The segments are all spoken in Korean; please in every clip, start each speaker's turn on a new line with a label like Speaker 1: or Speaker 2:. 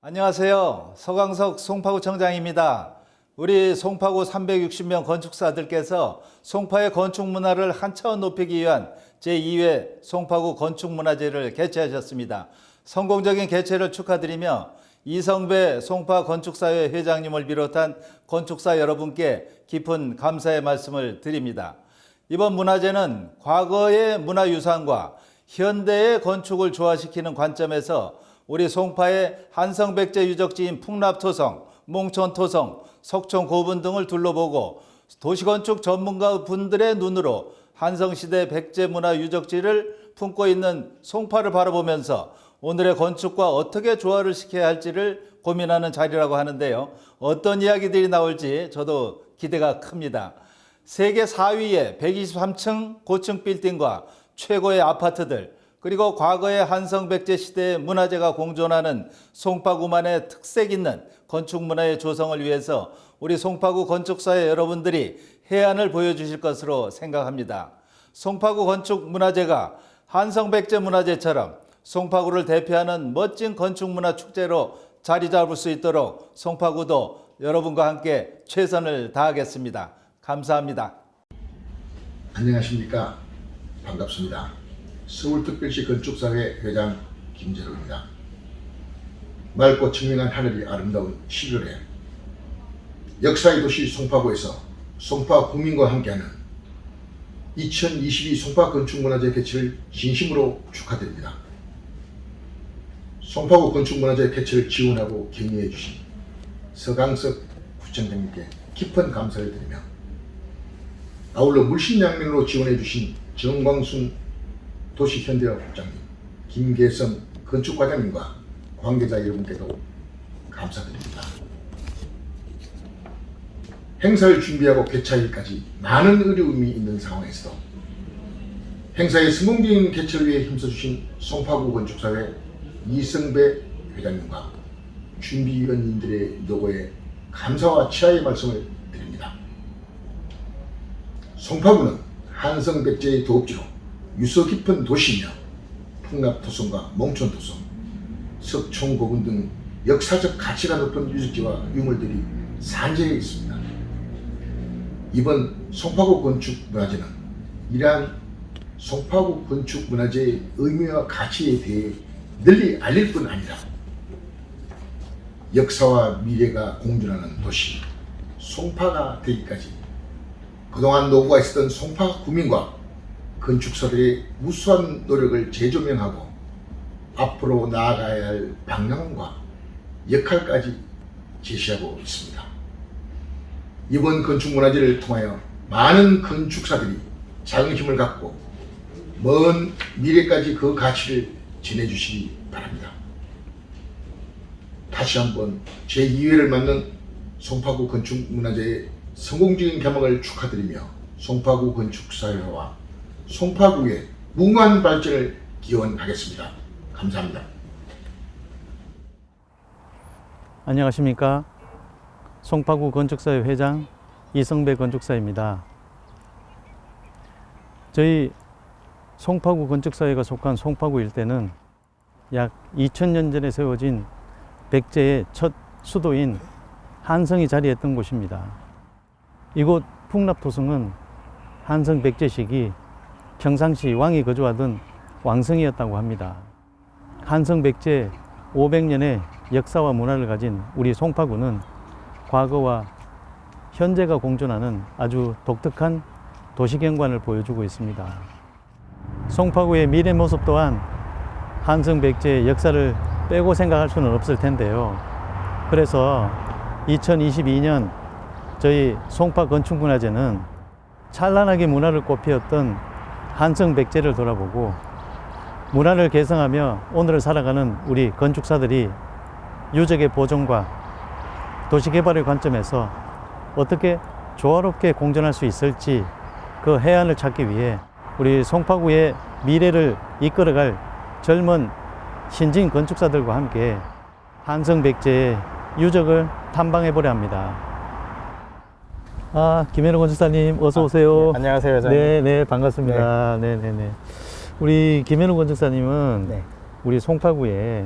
Speaker 1: 안녕하세요. 서광석 송파구청장입니다. 우리 송파구 360명 건축사들께서 송파의 건축 문화를 한 차원 높이기 위한 제2회 송파구 건축문화제를 개최하셨습니다. 성공적인 개최를 축하드리며 이성배 송파 건축사회 회장님을 비롯한 건축사 여러분께 깊은 감사의 말씀을 드립니다. 이번 문화제는 과거의 문화유산과 현대의 건축을 조화시키는 관점에서 우리 송파의 한성백제 유적지인 풍납토성, 몽천토성, 석촌고분 등을 둘러보고 도시건축 전문가 분들의 눈으로 한성시대 백제문화유적지를 품고 있는 송파를 바라보면서 오늘의 건축과 어떻게 조화를 시켜야 할지를 고민하는 자리라고 하는데요. 어떤 이야기들이 나올지 저도 기대가 큽니다. 세계 4위의 123층 고층 빌딩과 최고의 아파트들, 그리고 과거의 한성백제 시대의 문화재가 공존하는 송파구만의 특색 있는 건축 문화의 조성을 위해서 우리 송파구 건축사의 여러분들이 해안을 보여주실 것으로 생각합니다. 송파구 건축 문화제가 한성백제 문화제처럼 송파구를 대표하는 멋진 건축 문화 축제로 자리 잡을 수 있도록 송파구도 여러분과 함께 최선을 다하겠습니다. 감사합니다.
Speaker 2: 안녕하십니까. 반갑습니다. 서울특별시 건축사회 회장 김재로입니다. 맑고 청명한 하늘이 아름다운 11월에 역사의 도시 송파구에서 송파 구민과 함께하는 2022 송파 건축문화제 개최를 진심으로 축하드립니다. 송파구 건축문화제 개최를 지원하고 격려해 주신 서광석 구청장님께 깊은 감사를 드리며 아울러 물신양면으로 지원해 주신 정광순 도시현대화 국장님, 김계성 건축과장님과 관계자 여러분께도 감사드립니다. 행사를 준비하고 개최일까지 많은 어려움이 있는 상황에서도 행사의 성공적인 개최를 위해 힘써주신 송파구 건축사회 이성배 회장님과 준비위원님들의 노고에 감사와 치하의 말씀을 드립니다. 송파구는 한성백제의 도읍지로 유서 깊은 도시이며 풍납토성과 몽천토성, 석촌고분 등 역사적 가치가 높은 유적지와 유물들이 산재해 있습니다. 이번 송파구 건축문화제는 이러한 송파구 건축문화제의 의미와 가치에 대해 널리 알릴 뿐 아니라 역사와 미래가 공존하는 도시 송파가 되기까지 그동안 노고가 있었던 송파 구민과 건축사들의 무수한 노력을 재조명하고 앞으로 나아가야 할 방향과 역할까지 제시하고 있습니다. 이번 건축문화제를 통하여 많은 건축사들이 자긍심을 갖고 먼 미래까지 그 가치를 전해주시기 바랍니다. 다시 한번 제2회를 맞는 송파구 건축문화제의 성공적인 개막을 축하드리며 송파구 건축사회와 송파구의 무궁한 발전을 기원하겠습니다. 감사합니다.
Speaker 3: 안녕하십니까. 송파구 건축사회 회장 이성배 건축사입니다. 저희 송파구 건축사회가 속한 송파구 일대는 약 2000년 전에 세워진 백제의 첫 수도인 한성이 자리했던 곳입니다. 이곳 풍납토성은 한성 백제 시기 평상시 왕이 거주하던 왕성이었다고 합니다. 한성 백제 500년의 역사와 문화를 가진 우리 송파구는 과거와 현재가 공존하는 아주 독특한 도시경관을 보여주고 있습니다. 송파구의 미래 모습 또한 한성 백제의 역사를 빼고 생각할 수는 없을 텐데요. 그래서 2022년 저희 송파 건축문화제는 찬란하게 문화를 꽃피웠던 한성 백제를 돌아보고 문화를 개성하며 오늘을 살아가는 우리 건축사들이 유적의 보존과 도시개발의 관점에서 어떻게 조화롭게 공존할 수 있을지 그 해안을 찾기 위해 우리 송파구의 미래를 이끌어갈 젊은 신진 건축사들과 함께 한성 백제의 유적을 탐방해 보려 합니다. 김현우 건축사님 어서 오세요.
Speaker 4: 네, 안녕하세요, 회장님.
Speaker 3: 네, 반갑습니다. 네. 우리 김현우 건축사님은
Speaker 4: 네.
Speaker 3: 우리 송파구에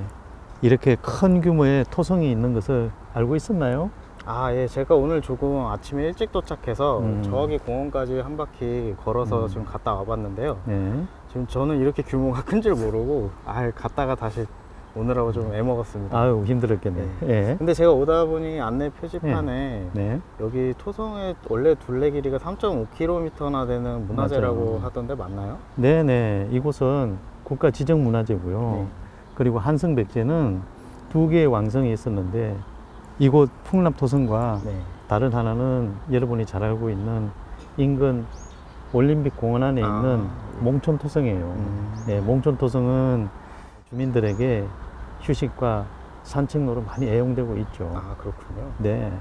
Speaker 3: 이렇게 큰 규모의 토성이 있는 것을 알고 있었나요?
Speaker 4: 아, 예. 제가 오늘 조금 아침에 일찍 도착해서 저기 공원까지 한 바퀴 걸어서 지금 갔다 와봤는데요.
Speaker 3: 네.
Speaker 4: 지금 저는 이렇게 규모가 큰 줄 모르고 갔다가 다시 오느라고 좀 애먹었습니다.
Speaker 3: 아유, 힘들었겠네. 예.
Speaker 4: 근데 제가 오다 보니 안내 표지판에
Speaker 3: 네.
Speaker 4: 여기 토성의 원래 둘레 길이가 3.5km나 되는 문화재라고
Speaker 3: 맞아요.
Speaker 4: 하던데 맞나요?
Speaker 3: 네네. 이곳은 국가 지정 문화재고요.
Speaker 4: 네.
Speaker 3: 그리고 한성백제는 2개의 왕성이 있었는데 이곳 풍납토성과
Speaker 4: 네.
Speaker 3: 다른 하나는 여러분이 잘 알고 있는 인근 올림픽 공원 안에 있는 몽촌토성이에요. 네, 몽촌토성은 주민들에게 휴식과 산책로로 많이 애용되고 있죠.
Speaker 4: 아, 그렇군요.
Speaker 3: 네.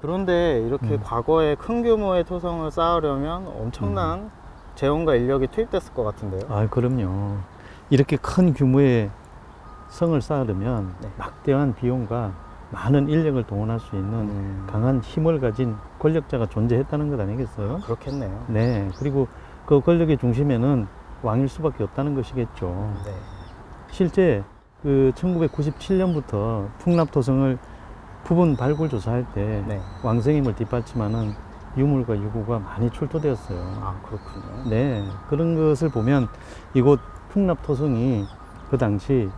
Speaker 4: 그런데 이렇게 과거에 큰 규모의 토성을 쌓으려면 엄청난 재원과 인력이 투입됐을 것 같은데요.
Speaker 3: 아, 그럼요. 이렇게 큰 규모의 성을 쌓으려면
Speaker 4: 네.
Speaker 3: 막대한 비용과 많은 인력을 동원할 수 있는 강한 힘을 가진 권력자가 존재했다는 것 아니겠어요?
Speaker 4: 그렇겠네요.
Speaker 3: 네. 그리고 그 권력의 중심에는 왕일 수밖에 없다는 것이겠죠.
Speaker 4: 네.
Speaker 3: 실제 그 1997년부터 풍납토성을 부분 발굴 조사할 때
Speaker 4: 네.
Speaker 3: 왕성임을 뒷받침하는 유물과 유구가 많이 출토되었어요.
Speaker 4: 아, 그렇군요.
Speaker 3: 네, 그런 것을 보면 이곳 풍납토성이 그 당시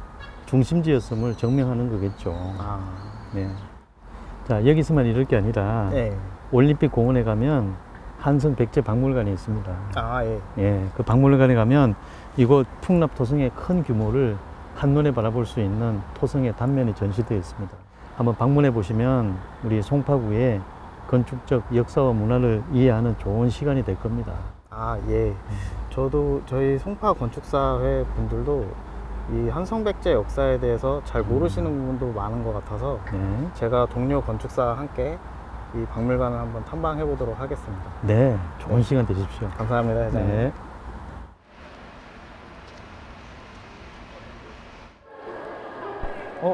Speaker 3: 중심지였음을 증명하는 거겠죠.
Speaker 4: 아,
Speaker 3: 네. 자, 여기서만 이럴 게 아니라
Speaker 4: 네.
Speaker 3: 올림픽 공원에 가면 한성 백제 박물관이 있습니다.
Speaker 4: 아, 예.
Speaker 3: 예, 그 박물관에 가면 이곳 풍납토성의 큰 규모를 한눈에 바라볼 수 있는 토성의 단면이 전시되어 있습니다. 한번 방문해 보시면 우리 송파구의 건축적 역사와 문화를 이해하는 좋은 시간이 될 겁니다.
Speaker 4: 아, 예. 저도 저희 송파 건축사회 분들도 이 한성백제 역사에 대해서 잘 모르시는 부분도 많은 것 같아서
Speaker 3: 네,
Speaker 4: 제가 동료 건축사와 함께 이 박물관을 한번 탐방해 보도록 하겠습니다.
Speaker 3: 네, 좋은 시간 되십시오.
Speaker 4: 감사합니다, 회장님.
Speaker 3: 네.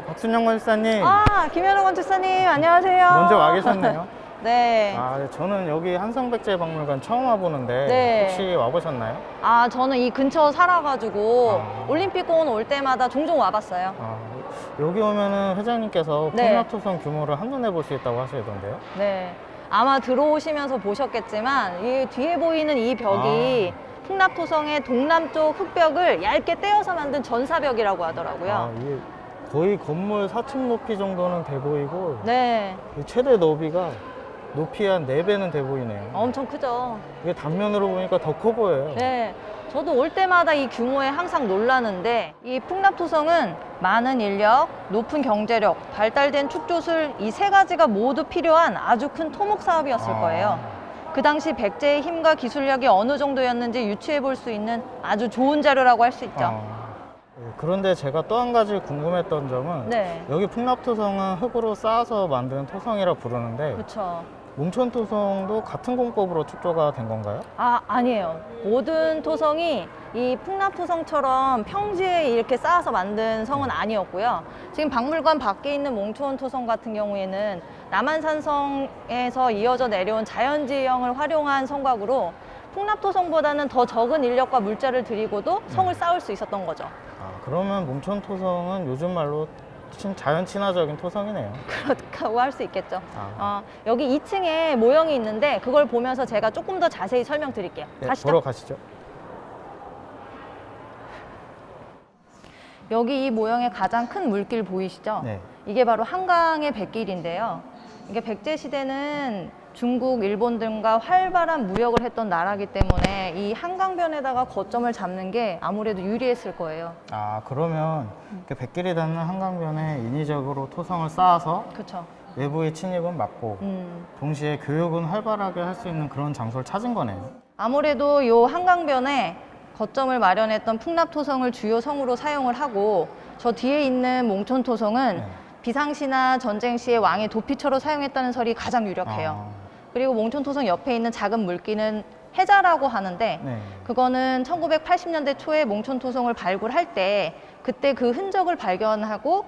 Speaker 4: 박순영 건축사님.
Speaker 5: 아, 김현우 건축사님, 안녕하세요.
Speaker 4: 먼저 와 계셨네요.
Speaker 5: 네.
Speaker 4: 아, 저는 여기 한성백제 박물관 처음 와보는데
Speaker 5: 네.
Speaker 4: 혹시 와보셨나요?
Speaker 5: 아, 저는 이 근처 살아가지고
Speaker 4: 아.
Speaker 5: 올림픽공원 올 때마다 종종 와봤어요.
Speaker 4: 아, 여기 오면은 회장님께서
Speaker 5: 네.
Speaker 4: 풍납토성 규모를 한눈에 볼 수 있다고 하시던데요?
Speaker 5: 네. 아마 들어오시면서 보셨겠지만 이 뒤에 보이는 이 벽이 풍납토성의 동남쪽 흙벽을 얇게 떼어서 만든 전사벽이라고 하더라고요.
Speaker 4: 아, 이게 거의 건물 4층 높이 정도는 돼 보이고
Speaker 5: 네.
Speaker 4: 이 최대 너비가 높이 한 4배는 돼 보이네요.
Speaker 5: 엄청 크죠.
Speaker 4: 이게 단면으로 보니까 더 커 보여요.
Speaker 5: 네. 저도 올 때마다 이 규모에 항상 놀라는데 이 풍납토성은 많은 인력, 높은 경제력, 발달된 축조술 이 세 가지가 모두 필요한 아주 큰 토목 사업이었을 거예요. 그 당시 백제의 힘과 기술력이 어느 정도였는지 유추해 볼 수 있는 아주 좋은 자료라고 할 수 있죠.
Speaker 4: 그런데 제가 또 한 가지 궁금했던 점은
Speaker 5: 네.
Speaker 4: 여기 풍납토성은 흙으로 쌓아서 만든 토성이라 부르는데
Speaker 5: 그렇죠.
Speaker 4: 몽촌토성도 같은 공법으로 축조가 된 건가요?
Speaker 5: 아, 아니에요. 모든 토성이 이 풍납토성처럼 평지에 이렇게 쌓아서 만든 성은 아니었고요. 지금 박물관 밖에 있는 몽촌 토성 같은 경우에는 남한산성에서 이어져 내려온 자연지형을 활용한 성곽으로 풍납토성보다는 더 적은 인력과 물자를 들이고도 성을 쌓을 수 있었던 거죠.
Speaker 4: 아, 그러면 몽촌토성은 요즘 말로 자연 친화적인 토성이네요.
Speaker 5: 그렇다고 할 수 있겠죠.
Speaker 4: 아.
Speaker 5: 여기 2층에 모형이 있는데 그걸 보면서 제가 조금 더 자세히 설명드릴게요.
Speaker 4: 네,
Speaker 5: 가시죠.
Speaker 4: 보러 가시죠.
Speaker 5: 여기 이 모형의 가장 큰 물길 보이시죠?
Speaker 4: 네.
Speaker 5: 이게 바로 한강의 백길인데요. 이게 백제 시대는 중국, 일본 등과 활발한 무역을 했던 나라이기 때문에 이 한강변에다가 거점을 잡는 게 아무래도 유리했을 거예요.
Speaker 4: 아, 그러면 이렇게 백길이 닿는 한강변에 인위적으로 토성을 쌓아서
Speaker 5: 그렇죠.
Speaker 4: 외부의 침입은 막고 동시에 교육은 활발하게 할 수 있는 그런 장소를 찾은 거네요.
Speaker 5: 아무래도 이 한강변에 거점을 마련했던 풍납토성을 주요 성으로 사용을 하고 저 뒤에 있는 몽촌토성은
Speaker 4: 네.
Speaker 5: 비상시나 전쟁 시에 왕의 도피처로 사용했다는 설이 가장 유력해요. 그리고 몽촌토성 옆에 있는 작은 물기는 해자라고 하는데
Speaker 4: 네.
Speaker 5: 그거는 1980년대 초에 몽촌토성을 발굴할 때 그때 그 흔적을 발견하고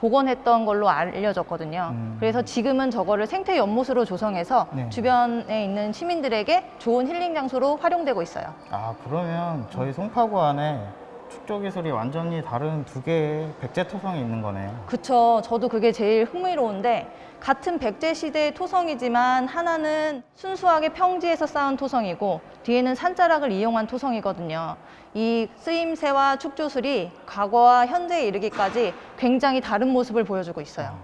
Speaker 5: 복원했던 걸로 알려졌거든요. 그래서 지금은 저거를 생태 연못으로 조성해서
Speaker 4: 네.
Speaker 5: 주변에 있는 시민들에게 좋은 힐링 장소로 활용되고 있어요.
Speaker 4: 아, 그러면 저희 송파구 안에 축조 기술이 완전히 다른 두 개의 백제 토성이 있는 거네요.
Speaker 5: 그쵸. 저도 그게 제일 흥미로운데 같은 백제 시대의 토성이지만 하나는 순수하게 평지에서 쌓은 토성이고 뒤에는 산자락을 이용한 토성이거든요. 이 쓰임새와 축조술이 과거와 현재에 이르기까지 굉장히 다른 모습을 보여주고 있어요.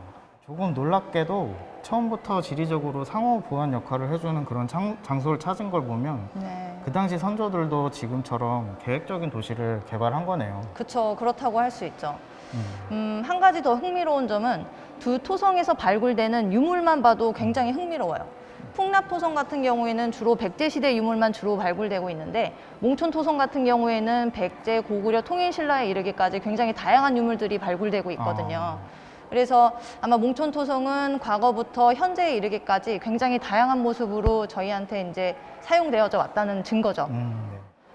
Speaker 4: 조금 놀랍게도 처음부터 지리적으로 상호 보완 역할을 해주는 그런 장소를 찾은 걸 보면
Speaker 5: 네.
Speaker 4: 그 당시 선조들도 지금처럼 계획적인 도시를 개발한 거네요.
Speaker 5: 그쵸. 그렇다고 할 수 있죠. 한 가지 더 흥미로운 점은 두 토성에서 발굴되는 유물만 봐도 굉장히 흥미로워요. 풍납토성 같은 경우에는 주로 백제시대 유물만 주로 발굴되고 있는데 몽촌토성 같은 경우에는 백제, 고구려, 통일신라에 이르기까지 굉장히 다양한 유물들이 발굴되고 있거든요. 그래서 아마 몽촌토성은 과거부터 현재에 이르기까지 굉장히 다양한 모습으로 저희한테 이제 사용되어져 왔다는 증거죠.
Speaker 4: 네.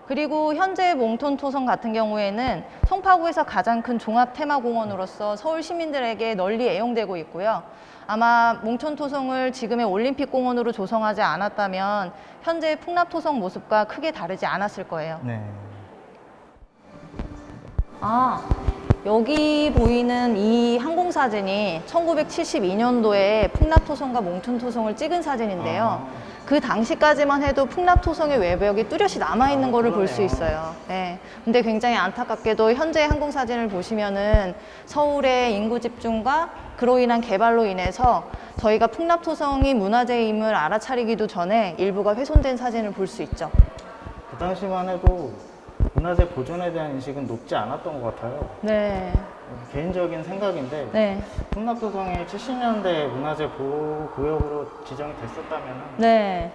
Speaker 5: 그리고 현재 몽촌토성 같은 경우에는 송파구에서 가장 큰 종합 테마공원으로서 서울 시민들에게 널리 애용되고 있고요. 아마 몽촌토성을 지금의 올림픽공원으로 조성하지 않았다면 현재 풍납토성 모습과 크게 다르지 않았을 거예요.
Speaker 4: 네.
Speaker 5: 여기 보이는 이 항공사진이 1972년도에 풍납토성과 몽촌토성을 찍은 사진인데요. 그 당시까지만 해도 풍납토성의 외벽이 뚜렷이 남아있는 거를 볼 수 있어요. 네. 근데 굉장히 안타깝게도 현재 항공사진을 보시면은 서울의 인구 집중과 그로 인한 개발로 인해서 저희가 풍납토성이 문화재임을 알아차리기도 전에 일부가 훼손된 사진을 볼 수 있죠.
Speaker 4: 그 당시만 해도 문화재 보존에 대한 인식은 높지 않았던 것 같아요.
Speaker 5: 네.
Speaker 4: 개인적인 생각인데
Speaker 5: 네.
Speaker 4: 풍납토성이 70년대 문화재 보호구역으로 지정이 됐었다면
Speaker 5: 네.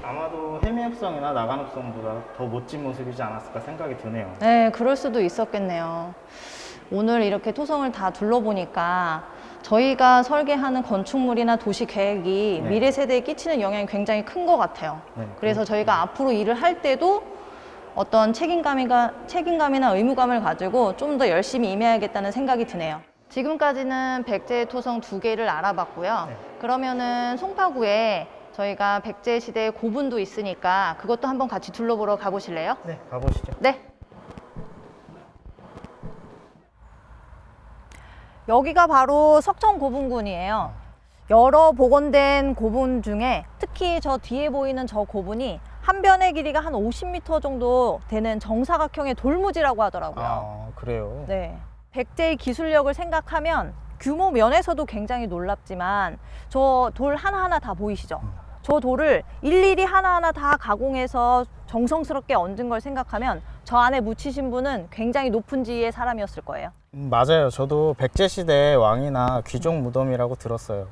Speaker 4: 아마도 해미흡성이나 나간흡성보다 더 멋진 모습이지 않았을까 생각이 드네요.
Speaker 5: 네, 그럴 수도 있었겠네요. 오늘 이렇게 토성을 다 둘러보니까 저희가 설계하는 건축물이나 도시 계획이
Speaker 4: 네.
Speaker 5: 미래 세대에 끼치는 영향이 굉장히 큰 것 같아요.
Speaker 4: 네,
Speaker 5: 그래서 저희가 앞으로 일을 할 때도 어떤 책임감이나 의무감을 가지고 좀 더 열심히 임해야겠다는 생각이 드네요. 지금까지는 백제 토성 2개를 알아봤고요.
Speaker 4: 네.
Speaker 5: 그러면은 송파구에 저희가 백제 시대의 고분도 있으니까 그것도 한번 같이 둘러보러 가보실래요?
Speaker 4: 네, 가보시죠.
Speaker 5: 네. 여기가 바로 석천고분군이에요. 여러 복원된 고분 중에 특히 저 뒤에 보이는 저 고분이 한 변의 길이가 한 50m 정도 되는 정사각형의 돌무지라고 하더라고요.
Speaker 4: 그래요?
Speaker 5: 네. 백제의 기술력을 생각하면 규모 면에서도 굉장히 놀랍지만 저 돌 하나하나 다 보이시죠? 저 돌을 일일이 하나하나 다 가공해서 정성스럽게 얹은 걸 생각하면 저 안에 묻히신 분은 굉장히 높은 지위의 사람이었을 거예요.
Speaker 4: 맞아요. 저도 백제시대 왕이나 귀족 무덤이라고 들었어요.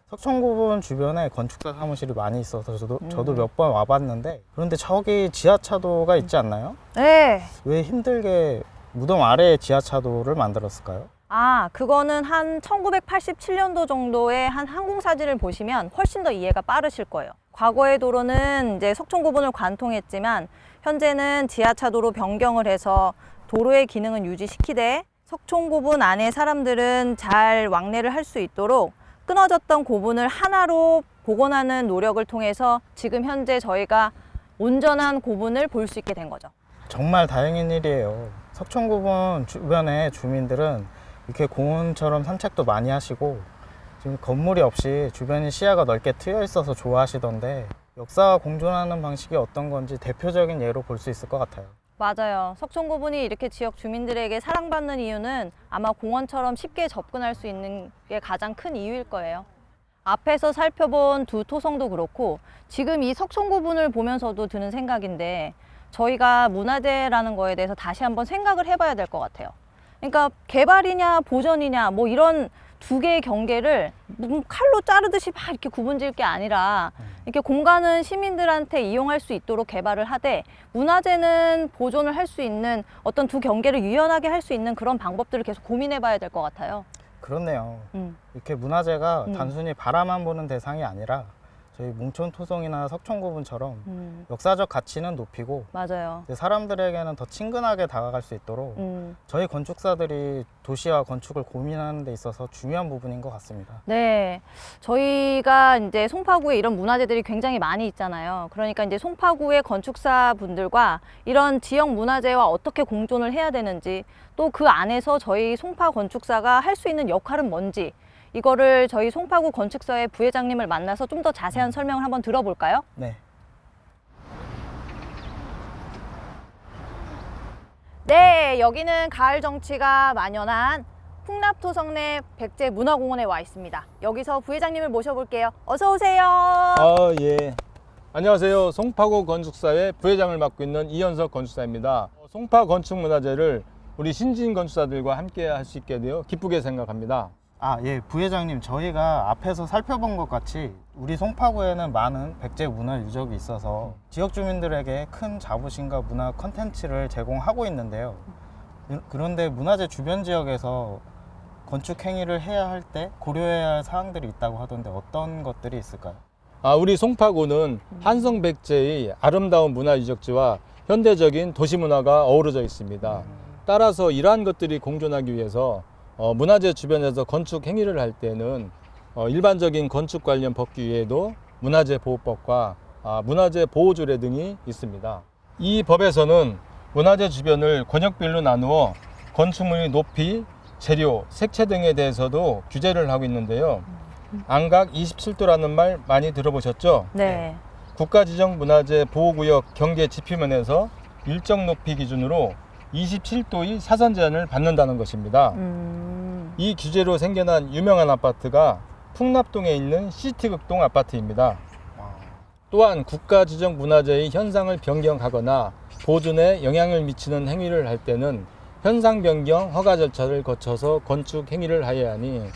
Speaker 4: 석천고분 주변에 건축사 사무실이 많이 있어서 저도 몇 번 와봤는데, 그런데 저기 지하차도가 있지 않나요?
Speaker 5: 네.
Speaker 4: 왜 힘들게 무덤 아래에 지하차도를 만들었을까요?
Speaker 5: 그거는 한 1987년도 정도의 한 항공사진을 보시면 훨씬 더 이해가 빠르실 거예요. 과거의 도로는 이제 석촌고분을 관통했지만 현재는 지하차도로 변경을 해서 도로의 기능은 유지시키되 석촌고분 안에 사람들은 잘 왕래를 할 수 있도록 끊어졌던 고분을 하나로 복원하는 노력을 통해서 지금 현재 저희가 온전한 고분을 볼 수 있게 된 거죠.
Speaker 4: 정말 다행인 일이에요. 석촌고분 주변의 주민들은 이렇게 공원처럼 산책도 많이 하시고 지금 건물이 없이 주변이 시야가 넓게 트여 있어서 좋아하시던데, 역사와 공존하는 방식이 어떤 건지 대표적인 예로 볼 수 있을 것 같아요.
Speaker 5: 맞아요. 석촌고분이 이렇게 지역 주민들에게 사랑받는 이유는 아마 공원처럼 쉽게 접근할 수 있는 게 가장 큰 이유일 거예요. 앞에서 살펴본 두 토성도 그렇고 지금 이 석촌고분을 보면서도 드는 생각인데 저희가 문화재라는 거에 대해서 다시 한번 생각을 해봐야 될 것 같아요. 그러니까 개발이냐 보전이냐 뭐 이런 두 개의 경계를 칼로 자르듯이 막 이렇게 구분질 게 아니라 이렇게 공간은 시민들한테 이용할 수 있도록 개발을 하되 문화재는 보존을 할 수 있는 어떤 두 경계를 유연하게 할 수 있는 그런 방법들을 계속 고민해 봐야 될 것 같아요.
Speaker 4: 그렇네요. 이렇게 문화재가 단순히 바라만 보는 대상이 아니라 저희 몽촌토성이나 석촌구분처럼 역사적 가치는 높이고
Speaker 5: 맞아요.
Speaker 4: 이제 사람들에게는 더 친근하게 다가갈 수 있도록 저희 건축사들이 도시와 건축을 고민하는 데 있어서 중요한 부분인 것 같습니다.
Speaker 5: 네, 저희가 이제 송파구에 이런 문화재들이 굉장히 많이 있잖아요. 그러니까 이제 송파구의 건축사 분들과 이런 지역 문화재와 어떻게 공존을 해야 되는지, 또 그 안에서 저희 송파 건축사가 할 수 있는 역할은 뭔지, 이거를 저희 송파구 건축사의 부회장님을 만나서 좀 더 자세한 설명을 한번 들어볼까요?
Speaker 4: 네.
Speaker 5: 네, 여기는 가을 정취가 만연한 풍납토성 내 백제문화공원에 와 있습니다. 여기서 부회장님을 모셔볼게요. 어서 오세요.
Speaker 6: 예. 안녕하세요. 송파구 건축사의 부회장을 맡고 있는 이현석 건축사입니다. 송파 건축문화재를 우리 신진 건축사들과 함께 할 수 있게 되어 기쁘게 생각합니다.
Speaker 4: 예, 부회장님, 저희가 앞에서 살펴본 것 같이 우리 송파구에는 많은 백제 문화 유적이 있어서 지역 주민들에게 큰 자부심과 문화 콘텐츠를 제공하고 있는데요. 그런데 문화재 주변 지역에서 건축 행위를 해야 할 때 고려해야 할 사항들이 있다고 하던데 어떤 것들이 있을까요?
Speaker 6: 우리 송파구는 한성 백제의 아름다운 문화 유적지와 현대적인 도시 문화가 어우러져 있습니다. 따라서 이러한 것들이 공존하기 위해서 문화재 주변에서 건축 행위를 할 때는 일반적인 건축 관련 법규 외에도 문화재 보호법과 문화재 보호조례 등이 있습니다. 이 법에서는 문화재 주변을 권역별로 나누어 건축물의 높이, 재료, 색채 등에 대해서도 규제를 하고 있는데요. 안각 27도라는 말 많이 들어보셨죠?
Speaker 5: 네.
Speaker 6: 국가지정 문화재 보호구역 경계 지표면에서 일정 높이 기준으로 27도의 사선 제한을 받는다는 것입니다. 이 규제로 생겨난 유명한 아파트가 풍납동에 있는 시티극동 아파트입니다. 또한 국가지정 문화재의 현상을 변경하거나 보존에 영향을 미치는 행위를 할 때는 현상 변경 허가 절차를 거쳐서 건축 행위를 하여야 하니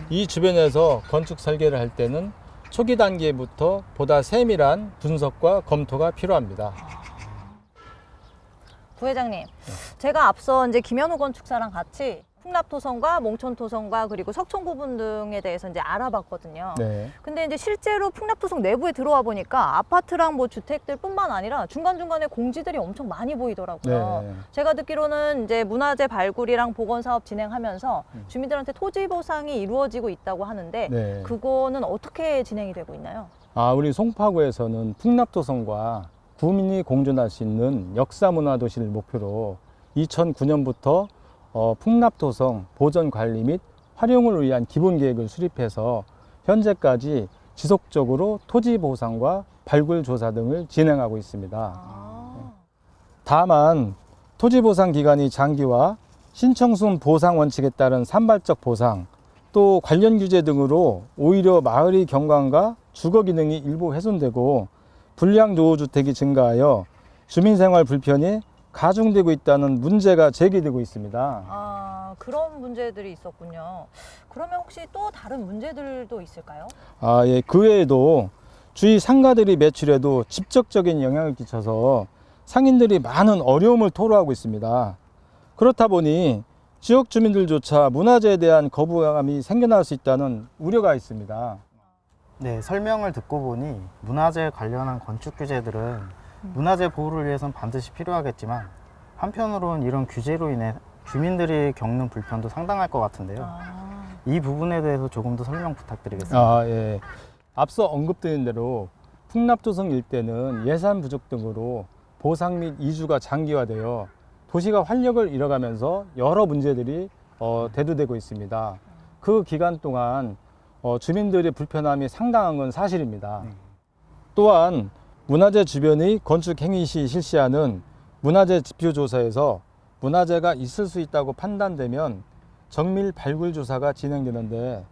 Speaker 6: 이 주변에서 건축 설계를 할 때는 초기 단계부터 보다 세밀한 분석과 검토가 필요합니다.
Speaker 5: 부회장님, 제가 앞서 이제 김현우 건축사랑 같이 풍납토성과 몽촌토성과 그리고 석촌구분 등에 대해서 이제 알아봤거든요.
Speaker 6: 네.
Speaker 5: 근데 이제 실제로 풍납토성 내부에 들어와 보니까 아파트랑 뭐 주택들뿐만 아니라 중간중간에 공지들이 엄청 많이 보이더라고요.
Speaker 6: 네.
Speaker 5: 제가 듣기로는 이제 문화재 발굴이랑 복원 사업 진행하면서 주민들한테 토지 보상이 이루어지고 있다고 하는데
Speaker 6: 네.
Speaker 5: 그거는 어떻게 진행이 되고 있나요?
Speaker 6: 우리 송파구에서는 풍납토성과 구민이 공존할 수 있는 역사문화도시를 목표로 2009년부터 풍납토성 보존관리 및 활용을 위한 기본계획을 수립해서 현재까지 지속적으로 토지 보상과 발굴 조사 등을 진행하고 있습니다. 다만 토지 보상 기간이 장기화, 신청순 보상 원칙에 따른 산발적 보상, 또 관련 규제 등으로 오히려 마을의 경관과 주거 기능이 일부 훼손되고 불량 노후주택이 증가하여 주민생활 불편이 가중되고 있다는 문제가 제기되고 있습니다.
Speaker 5: 그런 문제들이 있었군요. 그러면 혹시 또 다른 문제들도 있을까요?
Speaker 6: 예, 그 외에도 주위 상가들이 매출에도 직접적인 영향을 끼쳐서 상인들이 많은 어려움을 토로하고 있습니다. 그렇다 보니 지역 주민들조차 문화재에 대한 거부감이 생겨날 수 있다는 우려가 있습니다.
Speaker 4: 네, 설명을 듣고 보니 문화재 관련한 건축 규제들은 문화재 보호를 위해서는 반드시 필요하겠지만 한편으로는 이런 규제로 인해 주민들이 겪는 불편도 상당할 것 같은데요. 이 부분에 대해서 조금 더 설명 부탁드리겠습니다.
Speaker 6: 예. 앞서 언급드린 대로 풍납토성 일대는 예산 부족 등으로 보상 및 이주가 장기화되어 도시가 활력을 잃어가면서 여러 문제들이 대두되고 있습니다. 그 기간 동안 주민들의 불편함이 상당한 건 사실입니다. 또한 문화재 주변의 건축 행위 시 실시하는 문화재 지표 조사에서 문화재가 있을 수 있다고 판단되면 정밀 발굴 조사가 진행되는데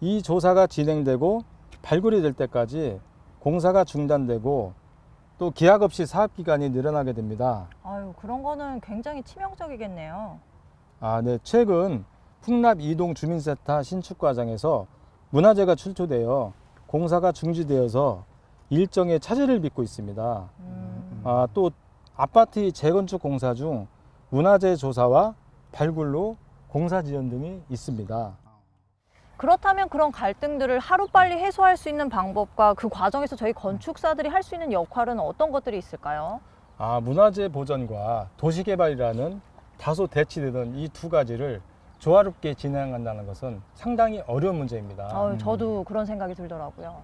Speaker 6: 이 조사가 진행되고 발굴이 될 때까지 공사가 중단되고 또 기약 없이 사업 기간이 늘어나게 됩니다.
Speaker 5: 그런 거는 굉장히 치명적이겠네요.
Speaker 6: 네. 최근 풍납 이동 주민센터 신축 과정에서 문화재가 출토되어 공사가 중지되어서 일정의 차질을 빚고 있습니다. 또 아파트 재건축 공사 중 문화재 조사와 발굴로 공사 지연 등이 있습니다.
Speaker 5: 그렇다면 그런 갈등들을 하루빨리 해소할 수 있는 방법과 그 과정에서 저희 건축사들이 할 수 있는 역할은 어떤 것들이 있을까요?
Speaker 6: 문화재 보전과 도시개발이라는 다소 대치되던 이 두 가지를 조화롭게 진행한다는 것은 상당히 어려운 문제입니다.
Speaker 5: 저도 그런 생각이 들더라고요.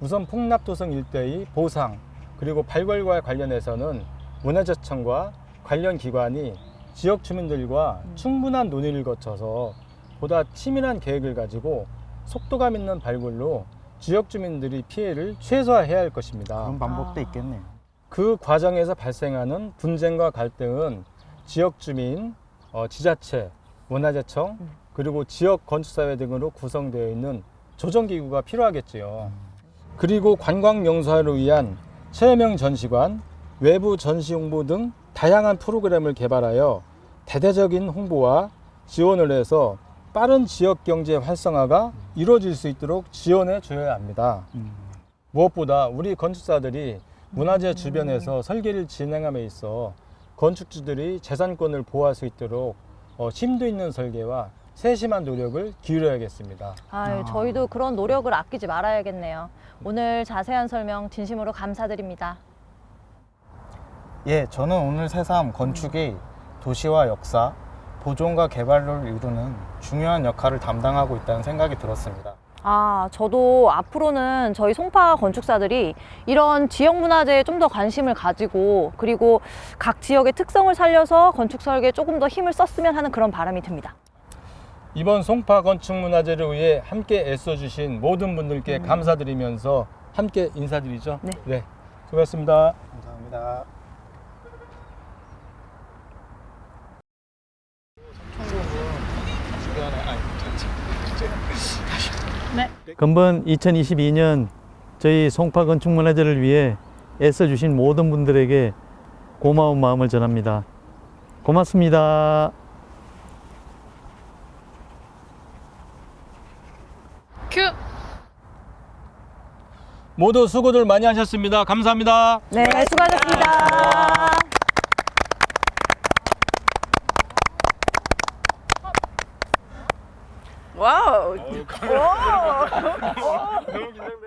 Speaker 6: 우선 풍납도성 일대의 보상 그리고 발굴과 관련해서는 문화재청과 관련 기관이 지역 주민들과 충분한 논의를 거쳐서 보다 치밀한 계획을 가지고 속도감 있는 발굴로 지역 주민들이 피해를 최소화해야 할 것입니다.
Speaker 4: 그런 방법도 있겠네요.
Speaker 6: 그 과정에서 발생하는 분쟁과 갈등은 지역 주민, 지자체, 문화재청, 그리고 지역 건축사회 등으로 구성되어 있는 조정기구가 필요하겠지요. 그리고 관광 명소화를 위한 체험형 전시관, 외부 전시 홍보 등 다양한 프로그램을 개발하여 대대적인 홍보와 지원을 해서 빠른 지역 경제 활성화가 이루어질 수 있도록 지원해 줘야 합니다. 무엇보다 우리 건축사들이 문화재 주변에서 설계를 진행함에 있어 건축주들이 재산권을 보호할 수 있도록 심도 있는 설계와 세심한 노력을 기울여야겠습니다.
Speaker 5: 저희도 그런 노력을 아끼지 말아야겠네요. 오늘 자세한 설명 진심으로 감사드립니다.
Speaker 4: 예, 저는 오늘 새삼 건축이 도시와 역사, 보존과 개발을 이루는 중요한 역할을 담당하고 있다는 생각이 들었습니다.
Speaker 5: 저도 앞으로는 저희 송파 건축사들이 이런 지역 문화재에 좀 더 관심을 가지고 그리고 각 지역의 특성을 살려서 건축 설계에 조금 더 힘을 썼으면 하는 그런 바람이 듭니다.
Speaker 6: 이번 송파 건축문화재를 위해 함께 애써주신 모든 분들께 감사드리면서 함께 인사드리죠.
Speaker 5: 네.
Speaker 6: 수고하셨습니다.
Speaker 4: 감사합니다.
Speaker 3: 금번 2022년 저희 송파 건축문화재를 위해 애써주신 모든 분들에게 고마운 마음을 전합니다. 고맙습니다.
Speaker 6: 모두 수고들 많이 하셨습니다. 감사합니다.
Speaker 5: 네, 수고하셨습니다.
Speaker 7: 와우.
Speaker 6: 너무 긴장돼.